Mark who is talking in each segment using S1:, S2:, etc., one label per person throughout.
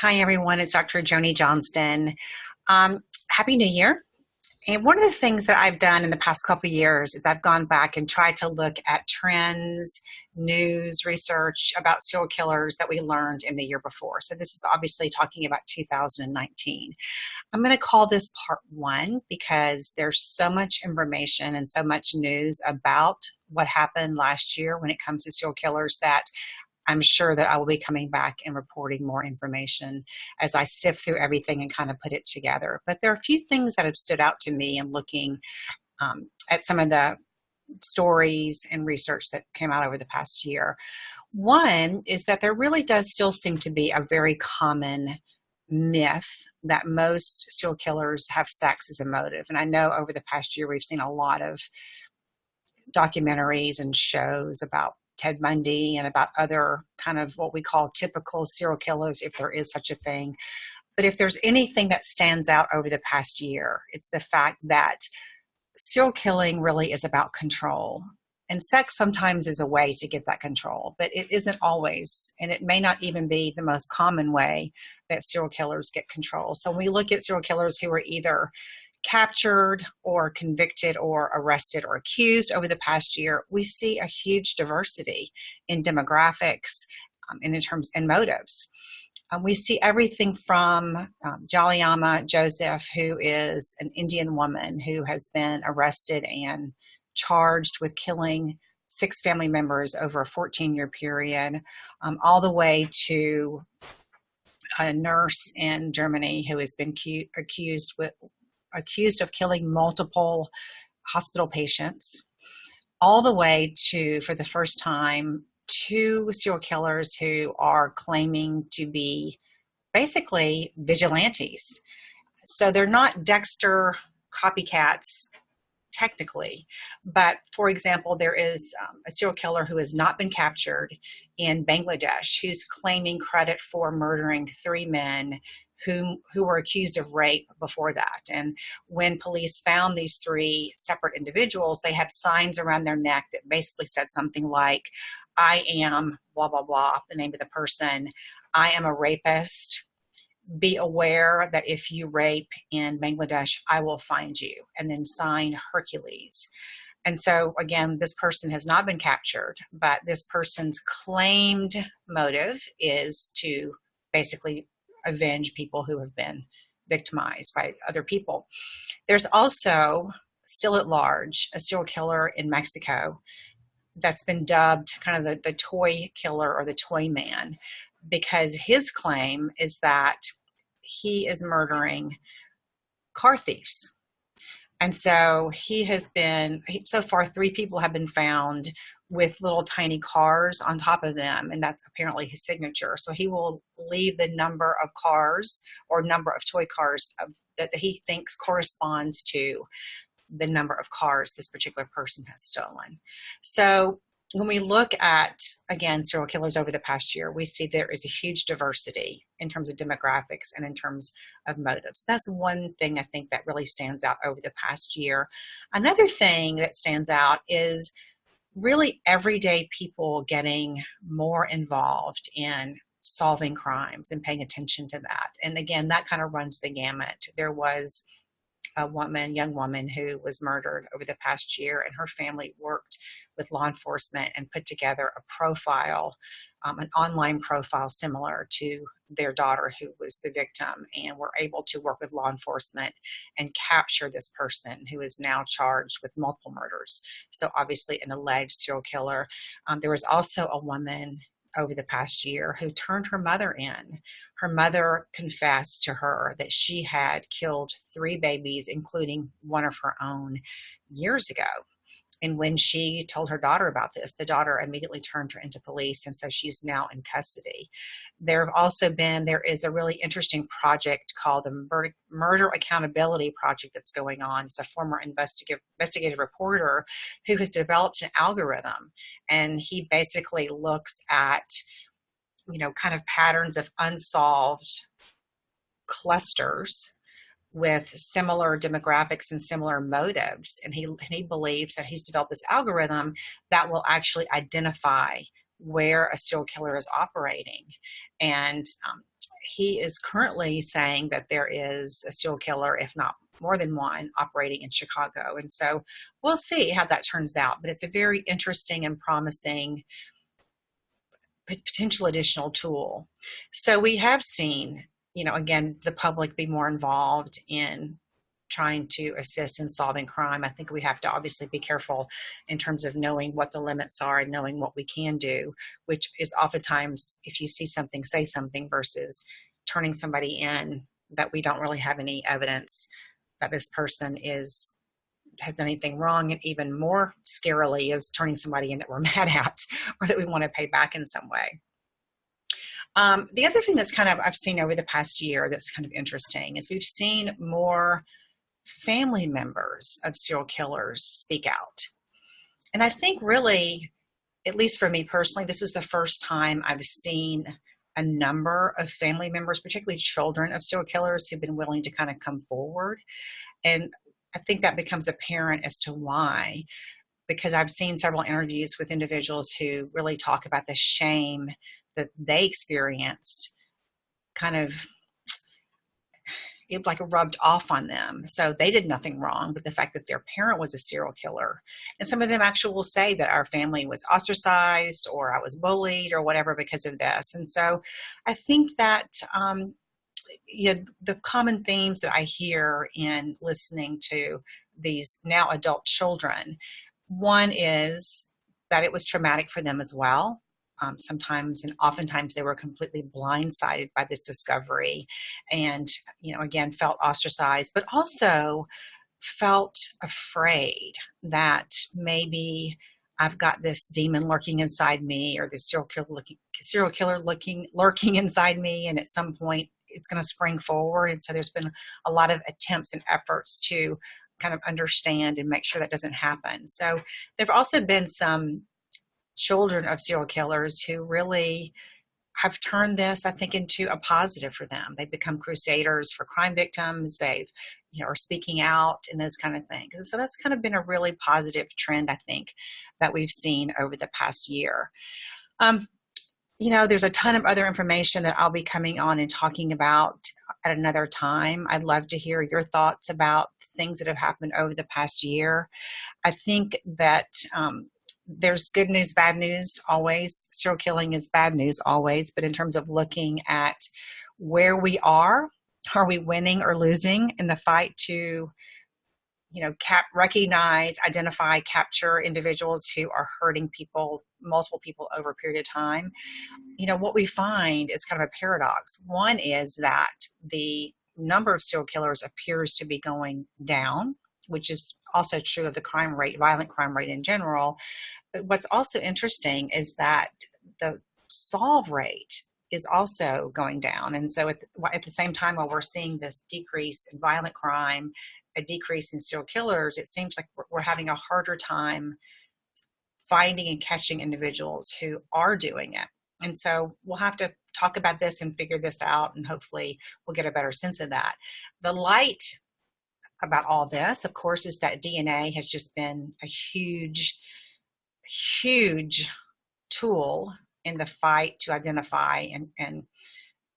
S1: Hi, everyone. It's Dr. Joni Johnston. Happy New Year. And one of the things that I've done in the past couple of years is I've gone back and tried to look at trends, news, research about serial killers that we learned in the year before. So this is obviously talking about 2019. I'm going to call this part one because there's so much information and so much news about what happened last year when it comes to serial killers that I'm sure that I will be coming back and reporting more information as I sift through everything and kind of put it together. But there are a few things that have stood out to me in looking at some of the stories and research that came out over the past year. One is that there really does still seem to be a very common myth that most serial killers have sex as a motive. And I know over the past year we've seen a lot of documentaries and shows about Ted Bundy and about other kind of what we call typical serial killers, if there is such a thing. But if there's anything that stands out over the past year, it's the fact that serial killing really is about control. And sex sometimes is a way to get that control, but it isn't always. And it may not even be the most common way that serial killers get control. So when we look at serial killers who are either captured or convicted or arrested or accused over the past year, we see a huge diversity in demographics and in terms and motives. We see everything from Jaliama Joseph, who is an Indian woman who has been arrested and charged with killing 6 family members over a 14-year period, all the way to a nurse in Germany who has been accused of killing multiple hospital patients, all the way to, for the first time, 2 serial killers who are claiming to be basically vigilantes. So they're not Dexter copycats technically, but for example, there is a serial killer who has not been captured in Bangladesh who's claiming credit for murdering 3 men who were accused of rape before that. And when police found these 3 separate individuals, they had signs around their neck that basically said something like, I am blah, blah, blah, the name of the person. I am a rapist. Be aware that if you rape in Bangladesh, I will find you. And then sign Hercules. And so, again, this person has not been captured, but this person's claimed motive is to basically avenge people who have been victimized by other people. There's also, still at large, a serial killer in Mexico that's been dubbed kind of the toy killer or the toy man, because his claim is that he is murdering car thieves. And so so far 3 people have been found with little tiny cars on top of them, and that's apparently his signature. So he will leave the number of cars or number of toy cars that he thinks corresponds to the number of cars this particular person has stolen. So when we look at, again, serial killers over the past year, we see there is a huge diversity in terms of demographics and in terms of motives. That's one thing I think that really stands out over the past year. Another thing that stands out is really everyday people getting more involved in solving crimes and paying attention to that. And again, that kind of runs the gamut. There was a young woman who was murdered over the past year, and her family worked with law enforcement and put together a profile, an online profile similar to their daughter who was the victim, and were able to work with law enforcement and capture this person who is now charged with multiple murders. So obviously an alleged serial killer. There was also a woman over the past year who turned her mother in. Her mother confessed to her that she had killed 3 babies, including one of her own, years ago. And when she told her daughter about this, the daughter immediately turned her into police, and so she's now in custody. There is a really interesting project called the Murder Accountability Project that's going on. It's a former investigative reporter who has developed an algorithm, and he basically looks at, kind of patterns of unsolved clusters with similar demographics and similar motives. And he believes that he's developed this algorithm that will actually identify where a serial killer is operating. And he is currently saying that there is a serial killer, if not more than one, operating in Chicago. And so we'll see how that turns out. But it's a very interesting and promising potential additional tool. So we have seen, again, the public be more involved in trying to assist in solving crime. I think we have to obviously be careful in terms of knowing what the limits are and knowing what we can do, which is oftentimes if you see something, say something versus turning somebody in that we don't really have any evidence that this person has done anything wrong, and even more scarily is turning somebody in that we're mad at or that we want to pay back in some way. The other thing that's I've seen over the past year that's kind of interesting is we've seen more family members of serial killers speak out. And I think really, at least for me personally, this is the first time I've seen a number of family members, particularly children of serial killers, who've been willing to kind of come forward. And I think that becomes apparent as to why, because I've seen several interviews with individuals who really talk about the shame that they experienced kind of it like rubbed off on them. So they did nothing wrong, but the fact that their parent was a serial killer. And some of them actually will say that our family was ostracized or I was bullied or whatever because of this. And so I think that the common themes that I hear in listening to these now adult children, one is that it was traumatic for them as well. Sometimes and oftentimes they were completely blindsided by this discovery and, again, felt ostracized, but also felt afraid that maybe I've got this demon lurking inside me or this serial killer lurking inside me. And at some point it's going to spring forward. And so there's been a lot of attempts and efforts to kind of understand and make sure that doesn't happen. So there've also been some children of serial killers who really have turned this, I think, into a positive for them. They've become crusaders for crime victims. They've, are speaking out and those kind of things. And so that's kind of been a really positive trend, I think, that we've seen over the past year. There's a ton of other information that I'll be coming on and talking about at another time. I'd love to hear your thoughts about things that have happened over the past year. I think that there's good news, bad news always. Serial killing is bad news always. But in terms of looking at where we are we winning or losing in the fight to, recognize, identify, capture individuals who are hurting people, multiple people over a period of time? What we find is kind of a paradox. One is that the number of serial killers appears to be going down, which is also true of the crime rate, violent crime rate in general. But what's also interesting is that the solve rate is also going down. And so at the same time, while we're seeing this decrease in violent crime, a decrease in serial killers, it seems like we're having a harder time finding and catching individuals who are doing it. And so we'll have to talk about this and figure this out, and hopefully we'll get a better sense of that. The light about all this, of course, is that DNA has just been a huge tool in the fight to identify and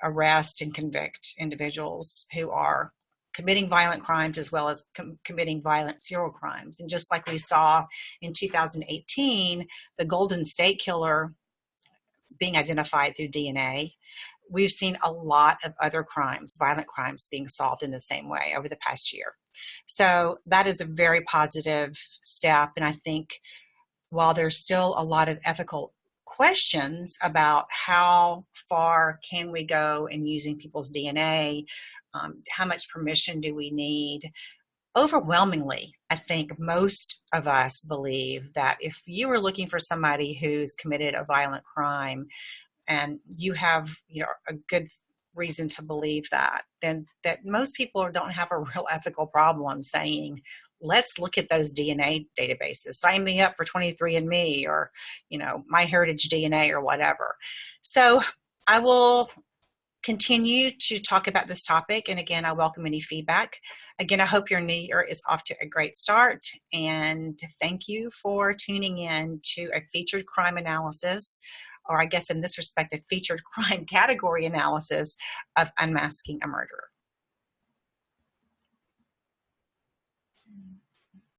S1: arrest and convict individuals who are committing violent crimes as well as committing violent serial crimes. And just like we saw in 2018, the Golden State Killer being identified through DNA, we've seen a lot of other crimes, violent crimes, being solved in the same way over the past year. So that is a very positive step. And I think while there's still a lot of ethical questions about how far can we go in using people's DNA, how much permission do we need, overwhelmingly, I think most of us believe that if you are looking for somebody who's committed a violent crime and you have a good reason to believe that, then that most people don't have a real ethical problem saying, let's look at those DNA databases. Sign me up for 23andMe or, MyHeritage DNA or whatever. So I will continue to talk about this topic. And again, I welcome any feedback. Again, I hope your new year is off to a great start. And thank you for tuning in to a featured crime analysis or I guess in this respect, a featured crime category analysis of unmasking a murderer.